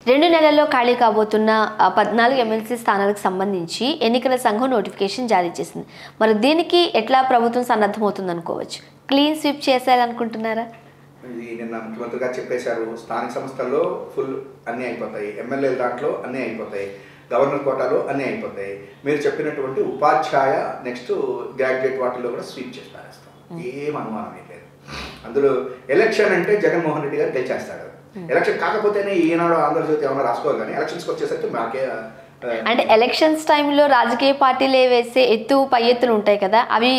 2 నెలల్లో ఖాళీ కాబోతున్న 14 ఎమ్మెల్సీ స్థానాలకు సంబంధించి ఎన్నికల సంఘం నోటిఫికేషన్ జారీ చేసింది. మరి దీనికి ఎట్లా ప్రభుత్వం సన్నద్ధమవుతుంది అనుకోవచ్చు? క్లీన్ స్వీప్ చేసేయాలనుకుంటున్నారా? నిన్న ముఖ్యమంత్రి గారు చెప్పేశారు, స్థానిక సంస్థల్లో ఫుల్ అన్నీ అయిపోతాయి, ఎమ్మెల్యేల దాంట్లో అన్నీ అయిపోతాయి, గవర్నర్ కోటాలో అన్నీ అయిపోతాయి. మీరు చెప్పినటువంటి ఉపాధ్యాయ నెక్స్ట్ గ్రాడ్యుయేట్ వాటిల్లో కూడా స్వీప్ చేసి పారేస్తాం. ఏం అనుమానం ఏం లేదు. అందులో ఎలక్షన్ అంటే జగన్మోహన్ రెడ్డి గారు గెలిచేస్తాడు. ఎలక్షన్ కాకపోతేనే ఈనాడు ఆంధ్రజ్యోతి ఏమైనా రాసుకోవాలి, కానీ ఎలక్షన్స్కి వచ్చేసరికి మాకే అంటే ఎలక్షన్స్ టైంలో రాజకీయ పార్టీలు వేసే పై ఎత్తులు ఉంటాయి కదా, అవి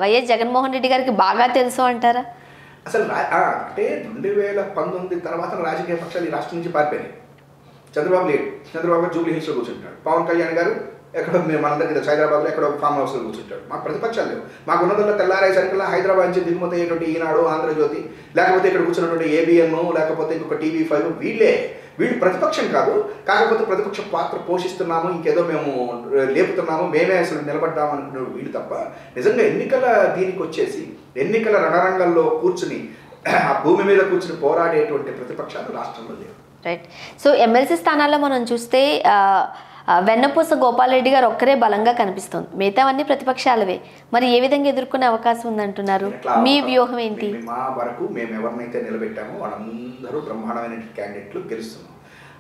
వైఎస్ జగన్మోహన్ రెడ్డి గారికి బాగా తెలుసు అంటారా? అసలు అంటే 2019 తర్వాత రాజకీయ పక్షాలు ఈ రాష్ట్రం నుంచి పారిపోయినాయి. చంద్రబాబు లేడు, చంద్రబాబు గారు జూబ్లీ హిల్స్లో కూర్చుంటాడు. పవన్ కళ్యాణ్ గారు ఎక్కడో మేము మనందరికీ హైదరాబాద్లో ఎక్కడో ఫామ్ హౌస్లో కూర్చుంటాడు. మాకు ప్రతిపక్షాలు లేవు. మాకు ఉన్నదల్లా తెల్లారేసరికల్లా హైదరాబాద్ నుంచి దిగుమతి అయ్యేటువంటి ఈనాడు, ఆంధ్రజ్యోతి, లేకపోతే ఇక్కడ కూర్చున్నటువంటి ఏబిఎన్, లేకపోతే ఇంకొక TV5, వీళ్ళు ప్రతిపక్షం కాదు. కాకపోతే ప్రతిపక్ష పాత్ర పోషిస్తున్నాము, ఇంకేదో మేము లేపుతున్నాము, మేమే అసలు నిలబడ్డాము అనుకున్న వీళ్ళు తప్ప నిజంగా ఎన్నికల దీనికి వచ్చేసి ఎన్నికల రణరంగంలో కూర్చుని ఆ భూమి మీద కూర్చుని పోరాడేటువంటి ప్రతిపక్షాలు రాష్ట్రంలో లేవు. రైట్. సో ఎమ్మెల్సీ స్థానాల్లో మనం చూస్తే వెన్నపూస గోపాలరెడ్డి గారు ఒక్కరే బలంగా కనిపిస్తుంది, మిగతావన్నీ ప్రతిపక్షాలవే. మరి ఏ విధంగా ఎదుర్కొనే అవకాశం ఉందంటున్నారు? మీ వ్యూహం ఏంటి? మా వరకు మేము ఎవరినైతే నిలబెట్టామో వాళ్ళందరూ బ్రహ్మాండమైన క్యాండిడేట్లు గెలుస్తున్నాం.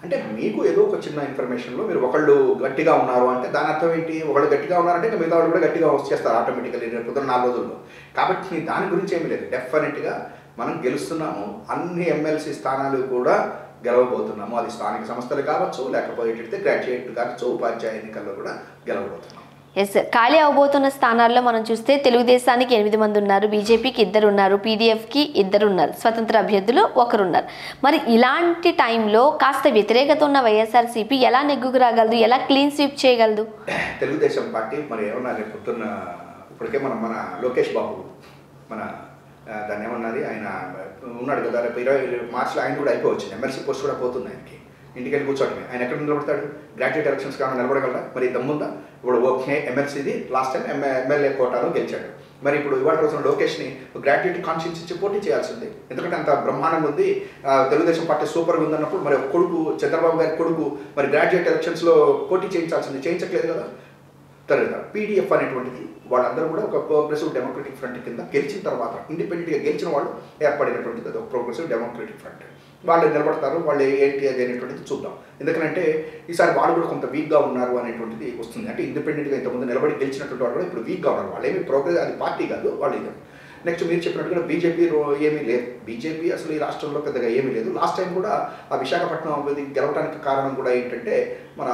అంటే మీకు ఏదో ఒక చిన్న ఇన్ఫర్మేషన్లో మీరు ఒకళ్ళు గట్టిగా ఉన్నారు అంటే దాని అర్థం ఏంటి? ఒకళ్ళు గట్టిగా ఉన్నారంటే ఇంకా మిగతా వాళ్ళు కూడా గట్టిగా వచ్చేస్తారు ఆటోమేటికల్లీ రేపు 4 రోజుల్లో. కాబట్టి దాని గురించి ఏమీ లేదు. డెఫినెట్గా మనం గెలుస్తున్నాము. అన్ని ఎమ్మెల్సీ స్థానాలు కూడా గెలవబోతున్నాము. అది స్థానిక సంస్థలు కావచ్చు, లేకపోతే గ్రాడ్యుయేట్ కావచ్చు, ఉపాధ్యాయ ఎన్నికల్లో కూడా గెలవబోతున్నాము. ఎస్. ఖాళీ అవబోతున్న స్థానాల్లో మనం చూస్తే తెలుగుదేశానికి 8 మంది ఉన్నారు, బీజేపీకి 2 ఉన్నారు, పీడీఎఫ్కి 2 ఉన్నారు, స్వతంత్ర అభ్యర్థులు 1 ఉన్నారు. మరి ఇలాంటి టైంలో కాస్త వ్యతిరేకత ఉన్న వైఎస్ఆర్సీపీ ఎలా నెగ్గుకు రాగలదు, ఎలా క్లీన్ స్వీప్ చేయగలదు? తెలుగుదేశం పార్టీ మరి ఏమన్నా రేపు పొద్దున్న ఇప్పటికే మన లోకేష్ బాబు దాన్ని ఏమన్నది ఆయన ఉన్నాడు కదా, రేపు 20 మార్చిలో ఆయన కూడా అయిపోవచ్చు. ఎమ్మెల్సీ పోస్ట్ కూడా పోతుంది ఆయనకి. ఇంటికి వెళ్ళి కూర్చోటమే. ఆయన ఎక్కడ నిలబడతాడు? గ్రాడ్యుయేట్ ఎలక్షన్స్ కావాలి నిలబడగలరా? మరి దమ్ముందా? ఇప్పుడు ఓకే ఎమ్మెల్సీది లాస్ట్ టైం ఎమ్మెల్యే కోటాలో గెలిచాడు. మరి ఇప్పుడు ఇవాళ రోజున లోకేష్ని గ్రాడ్యుయేట్ కాన్షియన్స్ ఇచ్చి పోటీ చేయాల్సింది. ఎందుకంటే అంత బ్రహ్మాండంగా ఉంది, తెలుగుదేశం పార్టీ సూపర్గా ఉందన్నప్పుడు మరి కొడుకు చంద్రబాబు గారి కొడుకు మరి గ్రాడ్యుయేట్ ఎలక్షన్స్లో పోటీ చేయించాల్సింది, చేయించట్లేదు కదా. తర్వాత పీడీఎఫ్ అనేటువంటిది వాళ్ళందరూ కూడా ఒక ప్రోగ్రెసివ్ డెమోక్రటిక్ ఫ్రంట్ కింద గెలిచిన తర్వాత ఇండిపెండెంట్గా గెలిచిన వాళ్ళు ఏర్పడినటువంటిది అది ఒక ప్రోగ్రెసివ్ డెమోక్రటిక్ ఫ్రంట్. వాళ్ళు నిలబడతారు, వాళ్ళు ఏంటి అది అనేటువంటిది చూద్దాం. ఎందుకంటే ఈసారి వాళ్ళు కూడా కొంత వీక్గా ఉన్నారు అనేటువంటిది వస్తుంది. అంటే ఇండిపెండెంట్గా ఇంతకుముందు నిలబడి గెలిచినటువంటి వాళ్ళు కూడా ఇప్పుడు వీక్గా ఉన్నారు. వాళ్ళు ఏమి ప్రోగ్రెస్, అది పార్టీ కాదు వాళ్ళు. ఇది నెక్స్ట్ మీరు చెప్పినట్టుగా బీజేపీ ఏమీ లేదు. బీజేపీ అసలు ఈ రాష్ట్రంలో పెద్దగా ఏమీ లేదు. లాస్ట్ టైం కూడా ఆ విశాఖపట్నం గెలవడానికి కారణం కూడా ఏంటంటే మన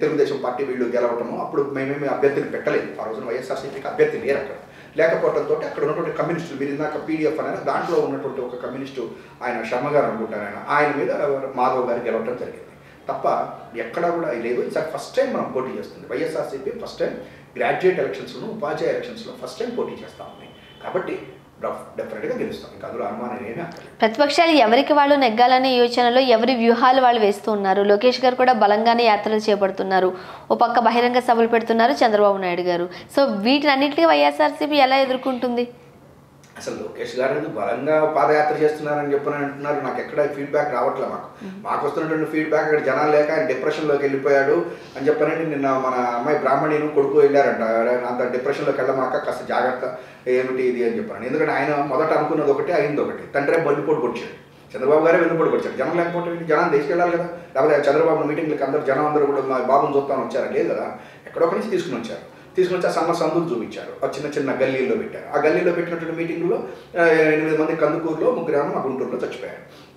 తెలుగుదేశం పార్టీ వీళ్ళు గెలవటము. అప్పుడు మేమేమి అభ్యర్థిని పెట్టలేదు. ఆ రోజున వైఎస్ఆర్సీపీకి అభ్యర్థి లేరు అక్కడ. లేకపోవడంతో అక్కడ ఉన్నటువంటి కమ్యూనిస్టులు, మీరు ఇందాక పీడీఎఫ్ అనేది దాంట్లో ఉన్నటువంటి ఒక కమ్యూనిస్టు ఆయన శర్మ గారు అనుకుంటారు, ఆయన మీద మాధవ్ గారు గెలవటం జరిగింది తప్ప ఎక్కడా కూడా లేదు. ఈసారి ఫస్ట్ టైం మనం పోటీ చేస్తుంది వైఎస్ఆర్సీపీ. ఫస్ట్ టైం గ్రాడ్యుయేట్ ఎలక్షన్స్లో, ఉపాధ్యాయ ఎలక్షన్స్లో ఫస్ట్ టైం పోటీ చేస్తా ఉంది. కాబట్టి డెఫినెట్గా గెలుస్తాం. ఇంకా అందులో అనుమానం ఏమీ అక్కర్లేదు. ప్రతిపక్షాలు ఎవరికి వాళ్ళు నెగ్గాలనే యోచనలో ఎవరి వ్యూహాలు వాళ్ళు వేస్తూ ఉన్నారు. లోకేష్ గారు కూడా బలంగానే యాత్రలు చేపడుతున్నారు, ఓ పక్క బహిరంగ సభలు పెడుతున్నారు చంద్రబాబు నాయుడు గారు. సో వీటినన్నింటినీ వైఎస్ఆర్సీపీ ఎలా ఎదుర్కొంటుంది? అసలు లోకేష్ గారు బలంగా పాదయాత్ర చేస్తున్నారని చెప్పని అంటున్నారు. నాకు ఎక్కడ ఫీడ్బ్యాక్ రావట్లే. మాకు వస్తున్నటువంటి ఫీడ్బ్యాక్ అక్కడ జనాలు లేక ఆయన డిప్రెషన్లోకి వెళ్ళిపోయాడు అని చెప్పనండి. నిన్న మన అమ్మాయి బ్రాహ్మణిను కొడుకు వెళ్ళారంట, అంత డిప్రెషన్లోకి వెళ్ళమాక కాస్త జాగ్రత్త ఏమిటి ఇది అని చెప్పాను. ఎందుకంటే ఆయన మొదట అనుకున్నది ఒకటి, అయింది ఒకటి. తండ్రి బండిపోటు పొడిచాడు, చంద్రబాబు గారే వెన్నుపోటు పొడిచాడు. జనం లేకపోతే జనం తీసుకెళ్ళాలి కదా. లేకపోతే చంద్రబాబు మీటింగ్లకి జనం అందరూ కూడా మా బాబుని చూస్తాను వచ్చారా? లేదు కదా. ఎక్కడొక్కడి నుంచి తీసుకుని వచ్చి ఆ సన్న సందులు చూపించారు, ఆ చిన్న గల్లీల్లో పెట్టారు. ఆ గల్లీలో పెట్టినటువంటి మీటింగ్లో 8 మంది కందుకూరులో, 3 మా గుంటూరులో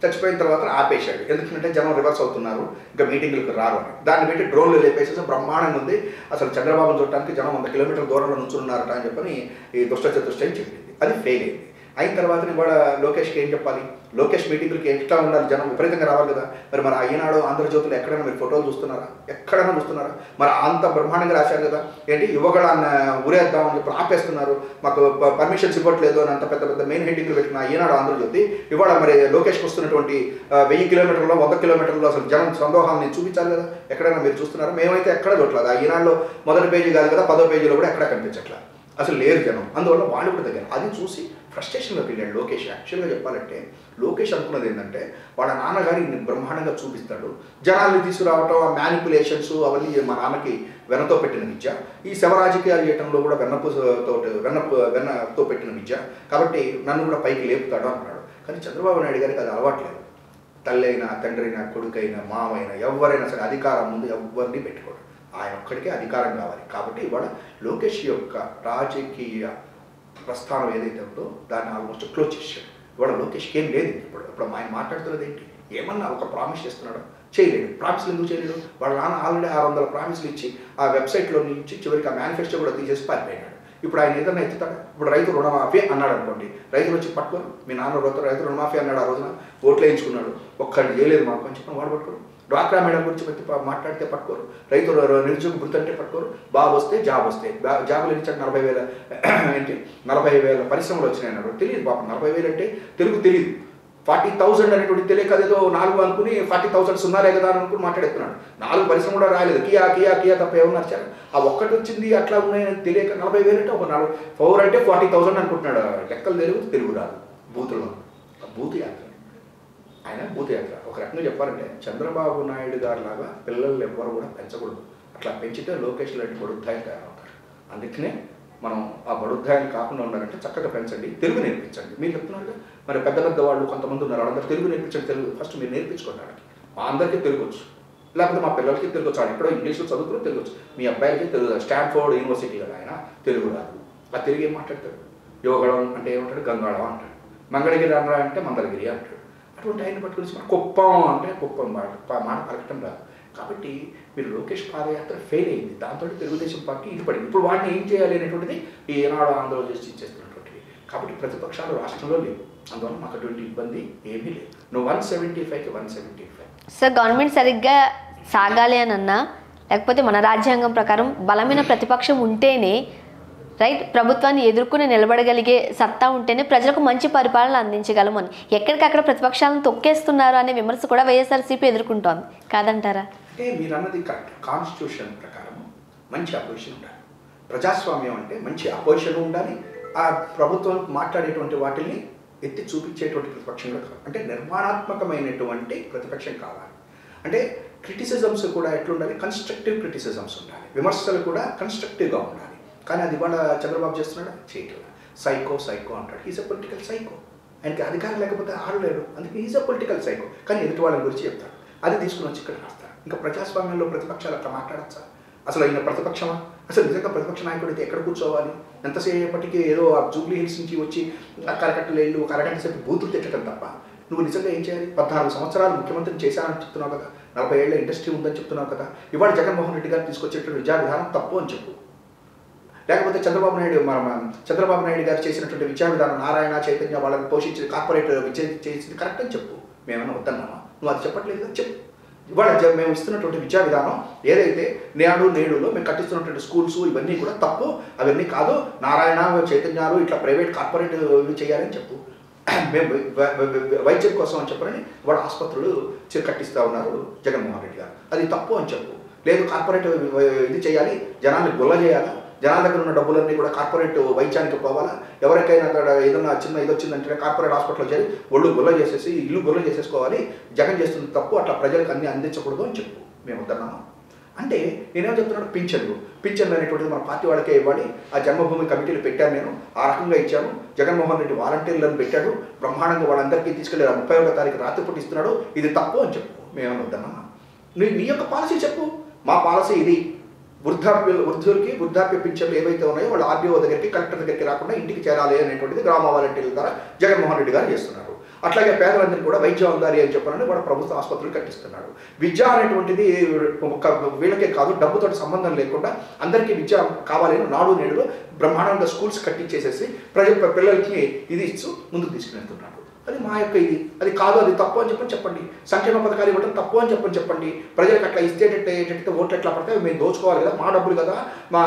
చచ్చిపోయిన తర్వాత ఆపేశాడు. ఎందుకంటే జనం రివర్స్ అవుతున్నారు, ఇంకా మీటింగ్లకు రారు అని. దాన్ని పెట్టి డ్రోన్లు లేపేసేసి బ్రహ్మాండంగా ఉంది, అసలు చంద్రబాబు చూడటానికి జనం 100 కిలోమీటర్ల దూరంలో నుంచున్నారట అని చెప్పని ఈ దుష్టచతుష్టయం చెప్పింది. అది ఫెయిల్ అయింది. అయిన తర్వాత ఇవాళ లోకేష్కి ఏం చెప్పాలి? లోకేష్ మీటింగ్లకి ఎట్లా ఉండాలి? జనం విపరీతంగా రావాలి కదా. మరి ఈనాడు, ఆంధ్రజ్యోతులు ఎక్కడైనా మీరు ఫోటోలు చూస్తున్నారా? ఎక్కడైనా చూస్తున్నారా? మరి అంత బ్రహ్మాండంగా రాశారు కదా. ఏంటి యువగళాన్ని ఊరేద్దామని చెప్పి ఆపేస్తున్నారు, మాకు పర్మిషన్స్ ఇవ్వట్లేదు అని అంత పెద్ద మెయిన్ హెడ్డింగ్లు పెట్టిన ఈనాడు, ఆంధ్రజ్యోతి ఇవాళ మరి లోకేష్కి వస్తున్నటువంటి 1000 కిలోమీటర్లో, 100 కిలోమీటర్లో అసలు జనం సందోహాన్ని చూపించాలి కదా. ఎక్కడైనా మీరు చూస్తున్నారా? మేమైతే ఎక్కడ చూడలేదు. ఆ ఈనాడులో మొదటి పేజీ కాదు కదా, 10వ పేజీలో కూడా ఎక్కడ కనిపించట్లేదు. అసలు లేరు జనం. అందువల్ల వాళ్ళు కూడా దగ్గర అది చూసి ఫ్రస్ట్రేషన్లోకి వెళ్ళాడు లోకేష్. యాక్చువల్గా చెప్పాలంటే లోకేష్ అనుకున్నది ఏంటంటే వాళ్ళ నాన్నగారిని బ్రహ్మాండంగా చూపిస్తాడు, జనాల్ని తీసుకురావటం, ఆ మ్యానిపులేషన్స్ అవన్నీ మా నాన్నకి వెన్నతో పెట్టిన విద్య, ఈ శవరాజకీయాలు చేయడంలో కూడా వెన్నతో పెట్టిన విద్య, కాబట్టి నన్ను కూడా పైకి లేపుతాడు అన్నాడు. కానీ చంద్రబాబు నాయుడు గారికి అది అలవాట్లేదు. తల్లి అయినా, తండ్రి అయినా, కొడుకైనా, మావైనా, ఎవరైనా సరే అధికారం ముందు ఎవరిని పెట్టుకోడు, ఆయన ఒక్కడికే అధికారం కావాలి. కాబట్టి ఇవాళ లోకేష్ యొక్క రాజకీయ ప్రస్థానం ఏదైతే ఉందో దాన్ని ఆల్మోస్ట్ క్లోజ్ చేశాడు. ఇవాళ లోకేష్కి ఏం లేదు. ఇప్పుడు ఆయన మాట్లాడుతున్నది ఏంటి? ఏమన్నా ఒక ప్రామిస్ చేస్తున్నాడు, చేయలేడు. ప్రామిస్లు ఎందుకు చేయలేడు? వాళ్ళ నాన్న ఆల్రెడీ 600 ప్రామిస్లు ఇచ్చి ఆ వెబ్సైట్లో నుంచి చివరికి ఆ మేనిఫెస్టో కూడా తీసేసి పారిపోయినాడు. ఇప్పుడు ఆయన ఏదన్నా ఎత్తుతాడు. ఇప్పుడు రైతు రుణమాఫీ అన్నాడు అనుకోండి, రైతులు వచ్చి పట్టుకోరు. మీ నాన్న రైతు రుణమాఫీ అన్నాడు, ఆ రోజున ఓట్లు వేయించుకున్నాడు, ఒక్కడు చేయలేదు మాకు అని చెప్పిన వాడు పట్టుకోరు. డ్వాక్రా మేడం గురించి మాట్లాడితే పట్టుకోరు. రైతు నిరుద్యోగ భృతి అంటే పట్టుకోరు. బాబు వస్తే జాబ్ వస్తే జాబులు ఇచ్చాడు 40,000 ఏంటి 40,000 పరిశ్రమలు వచ్చినాయి అన్నాడు. తెలియదు పాపం 40,000 అంటే తెలుగు తెలియదు. 40,000 అనేటువంటి తెలియక అదేదో 4 అనుకుని 40,000 సున్నాలే కదా అని అనుకుని మాట్లాడుతున్నాడు. 4 పరిశ్రమ కూడా రాలేదు. కియా కియా కియా తప్ప ఏమన్నా నచ్చారు? ఆ ఒక్కటి వచ్చింది అట్లా ఉన్నాయని తెలియక 40,000 అంటే ఒక 4 అంటే 40,000 అనుకుంటున్నాడు. లెక్కలు తెలుగు రాదు. బూతుల్లో బూత్ యాత్ర, ఆయన బూత్ యాత్ర. ఒక రకంగా చెప్పాలంటే చంద్రబాబు నాయుడు గారి లాగా పిల్లలు ఎవ్వరు కూడా పెంచకూడదు. అట్లా పెంచితే లోకేష్ లాంటి బడుద్దాయిలు తయారవుతారు. అందుకనే మనం ఆ బడుద్దాయిలు కాకుండా ఉండాలంటే చక్కగా పెంచండి, తెలుగు నేర్పించండి. మీరు చెప్తున్నారుగా మరి పెద్ద పెద్ద వాళ్ళు కొంతమంది ఉన్నారు, వాళ్ళందరూ తెలుగు నేర్పించండి. తెలుగు ఫస్ట్ మీరు నేర్పించుకోండి. మా అందరికీ తెలుగు వచ్చు, లేకపోతే మా పిల్లలకి తెలుగు వచ్చు. ఎక్కడో ఇంగ్లీష్లో చదువుకుని తెలుగు వచ్చు. మీ అబ్బాయిలకి తెలుగు, స్టాన్ఫోర్డ్ యూనివర్సిటీ కదా ఆయన, తెలుగు రాదు. ఆ తెలుగు ఏం మాట్లాడతాడు? యోగడం అంటే ఏమంటాడు? గంగాళం అంటాడు. మంగళగిరి అనరా అంటే మంగళగిరి అంటాడు. అటువంటి ఆయన పట్టుకుని మన కుప్పం అంటే కుప్పం మాట పలకటం రాదు. కాబట్టి మీరు లోకేష్ పాదయాత్ర ఫెయిల్ అయింది. దాంతో తెలుగుదేశం పార్టీ ఇది పడింది. ఇప్పుడు వాటిని ఏం చేయాలి అనేటువంటిది ఈనాడు ఆందోళన చేసి ఇచ్చేస్తున్నటువంటిది. కాబట్టి ప్రతిపక్షాలు రాష్ట్రంలో లేవు, అందువల్ల మాకు అటువంటి ఇబ్బంది ఏమీ లేదు. నువ్వు 175కి 175. సార్ గవర్నమెంట్ సరిగ్గా సాగాలి అని అన్నా, లేకపోతే మన రాజ్యాంగం ప్రకారం బలమైన ప్రతిపక్షం ఉంటేనే, రైట్, ప్రభుత్వాన్ని ఎదుర్కొని నిలబడగలిగే సత్తా ఉంటేనే ప్రజలకు మంచి పరిపాలన అందించగలమని. ఎక్కడికక్కడ ప్రతిపక్షాలను తొక్కేస్తున్నారు అనే విమర్శ కూడా వైఎస్ఆర్సీపీ ఎదుర్కొంటోంది, కాదంటారా? అంటే మీరు అన్నది కరెక్ట్. కాన్స్టిట్యూషన్ ప్రకారం మంచి అపోజిషన్ ఉండాలి. ప్రజాస్వామ్యం అంటే మంచి అపోజిషన్ ఉండాలి. ఆ ప్రభుత్వం మాట్లాడేటువంటి వాటిని ఎత్తి చూపించేటువంటి ప్రతిపక్షంగా కావాలి. అంటే నిర్మాణాత్మకమైనటువంటి ప్రతిపక్షం కావాలి. అంటే క్రిటిసిజమ్స్ కూడా ఎట్లుండాలి? కన్స్ట్రక్టివ్ క్రిటిసిజమ్స్ ఉండాలి. విమర్శలు కూడా కన్స్ట్రక్టివ్గా ఉండాలి. కానీ అది ఇవాళ చంద్రబాబు చేస్తున్నాడు, చేయట్లేదు. సైకో అంటాడు. Is a political psycho. ఆయనకి అధికారం లేకపోతే ఆడలేడు, అందుకే ఈజ్ అ పొలిటికల్ సైకో. కానీ ఎదుటి వాళ్ళ గురించి చెప్తాడు, అది తీసుకుని వచ్చి ఇక్కడ రాస్తాడు. ఇంకా ప్రజాస్వామ్యంలో ప్రతిపక్షాలు అట్లా మాట్లాడచ్చా? అసలు ఆయన ప్రతిపక్షమా? అసలు నిజంగా ప్రతిపక్ష నాయకుడు అయితే ఎక్కడ కూర్చోవాలి? ఎంతసేపటికి ఏదో ఆ జూబ్లీ హిల్స్ నుంచి వచ్చి కరకట్టలు వెళ్ళు, ఒక అరగంట సేపు బూతులు తిట్టడం తప్ప నువ్వు నిజంగా ఏం చేయాలి? 14 సంవత్సరాలు ముఖ్యమంత్రిని చేశానని చెప్తున్నావు కదా, 40 ఏళ్ల ఇండస్ట్రీ ఉందని చెప్తున్నావు కదా. ఇవాళ జగన్మోహన్ రెడ్డి గారు తీసుకొచ్చేటువంటి విద్యా విధానం తప్పు అని చెప్పు. లేకపోతే చంద్రబాబు నాయుడు గారు చేసినటువంటి విద్యా విధానం, నారాయణ చైతన్య వాళ్ళని పోషించిన కార్పొరేట్ విద్య చేసింది కరెక్ట్ అని చెప్పు. మేమన్నా వద్దన్నామా? నువ్వు అది చెప్పట్లేదు కదా, చెప్పు. ఇవాళ మేము ఇస్తున్నటువంటి విద్యా విధానం ఏదైతే నేడులో మేము కట్టిస్తున్నటువంటి స్కూల్స్ ఇవన్నీ కూడా తప్పు, అవన్నీ కాదు, నారాయణ చైతన్యాలు ఇట్లా ప్రైవేట్ కార్పొరేట్ ఇవి చేయాలని చెప్పు. మేము వైద్యం కోసం అని చెప్పని వాళ్ళ ఆసుపత్రులు కట్టిస్తూ ఉన్నారు జగన్మోహన్ రెడ్డి గారు, అది తప్పు అని చెప్పు. లేదు కార్పొరేట్ ఇది చేయాలి, జనాన్ని గుల్ల చేయాలా, జనాల దగ్గర ఉన్న డబ్బులన్నీ కూడా కార్పొరేట్ వైద్యానికి పోవాలా, ఎవరికైనా అక్కడ ఏదన్నా చిన్న ఇది వచ్చిందంటే కార్పొరేట్ హాస్పిటల్లో చేరి ఒళ్ళు గుల్ల చేసేసి ఇల్లు గుల్ల చేసేసుకోవాలి, జగన్ చేస్తుంది తప్పు, అట్లా ప్రజలకు అన్ని అందించకూడదు అని చెప్పు. మేము వద్దన్నామా? అంటే నేనేం చెప్తున్నాడు, పింఛన్లు అనేటువంటిది మన పార్టీ వాళ్ళకే ఇవ్వాలి. ఆ జన్మభూమి కమిటీలు పెట్టాను నేను, ఆ రకంగా ఇచ్చాను. జగన్మోహన్ రెడ్డి వాలంటీర్లను పెట్టాడు, బ్రహ్మాండంగా వాళ్ళందరికీ తీసుకెళ్ళి 31వ తారీఖు రాత్రిపూట ఇస్తున్నాడు, ఇది తప్పు అని చెప్పు. మేమేమన్నా వద్దన్నామా? నీ యొక్క పాలసీ చెప్పు. మా పాలసీ ఇది, వృద్ధులకి వృద్ధాప్య పింఛన్లు ఏవైతే ఉన్నాయో వాళ్ళు ఆర్డీఓ దగ్గరికి, కలెక్టర్ దగ్గరికి రాకుండా ఇంటికి చేరాలి అనేటువంటిది గ్రామ వాలంటీర్ల ద్వారా జగన్మోహన్ రెడ్డి గారు చేస్తున్నారు. అట్లాగే పేదలందరికీ కూడా వైద్యం ఉండాలి అని చెప్పాలని కూడా ప్రభుత్వ ఆసుపత్రులు కట్టిస్తున్నాడు. విద్య అనేటువంటిది ఒక వీళ్ళకే కాదు, డబ్బుతో సంబంధం లేకుండా అందరికీ విద్య కావాలని నేడులో బ్రహ్మాండంగా స్కూల్స్ కట్టించేసేసి పిల్లలకి ఇది ఇస్తూ ముందుకు తీసుకువెళ్తున్నాడు. అది మా యొక్క ఇది, అది కాదు, అది తప్పు అని చెప్పండి. సంక్షేమ పథకాలు ఇవ్వడం తప్పు అని చెప్పండి. ప్రజలకు అట్లా ఇస్తేటట్టు ఓట్లు ఎట్లా పడతాయి, మేము దోచుకోవాలి కదా, మా డబ్బులు కదా, మా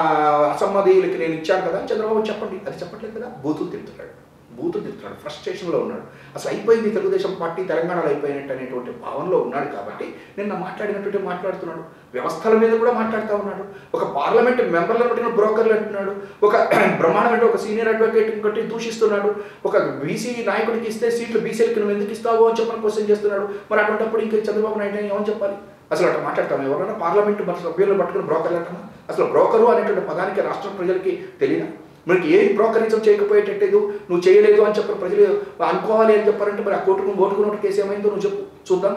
అసమ్మధీయులకి నేను ఇచ్చాను కదా అని చంద్రబాబు చెప్పండి. అది చెప్పట్లేదు కదా, బూతులు తింటున్నాడు. బూతులు తిరుగుతున్నాడు, ఫ్రస్ట్రేషన్లో ఉన్నాడు. అసలు అయిపోయింది తెలుగుదేశం పార్టీ తెలంగాణలో అయిపోయినట్టు అనేటువంటి భావనలో ఉన్నాడు. కాబట్టి నిన్న మాట్లాడినట్టు మాట్లాడుతున్నాడు, వ్యవస్థల మీద కూడా మాట్లాడుతూ ఉన్నాడు. ఒక పార్లమెంట్ మెంబర్లను పట్టిన బ్రోకర్లు అంటున్నాడు, ఒక బ్రహ్మాండమైన ఒక సీనియర్ అడ్వకేట్ కొట్టి దూషిస్తున్నాడు, ఒక బీసీ నాయకుడికి ఇస్తే సీట్లు బీసీలకి నువ్వు ఎందుకు ఇస్తావో అని చెప్పని క్వశ్చన్ చేస్తున్నాడు. మరి అటువంటిప్పుడు ఇంకా చంద్రబాబు నాయుడు ఏమని చెప్పాలి? అసలు అట్లా మాట్లాడతాము ఎవరైనా పార్లమెంట్ మన సభ్యులను పట్టుకుని బ్రోకర్లు అంటామా? అసలు బ్రోకరు అనేటువంటి పదానికి రాష్ట్ర ప్రజలకి తెలియదా? మనకి ఏది బ్రోకరిజం చేయకపోయేటట్లేదు, నువ్వు చేయలేదు అని చెప్పి ప్రజలు అనుకోవాలి అని చెప్పారంటే మరి ఆ కోర్టుకు ఓటుకున్నట్టు కేసు ఏమైందో నువ్వు చెప్పు చూద్దాం.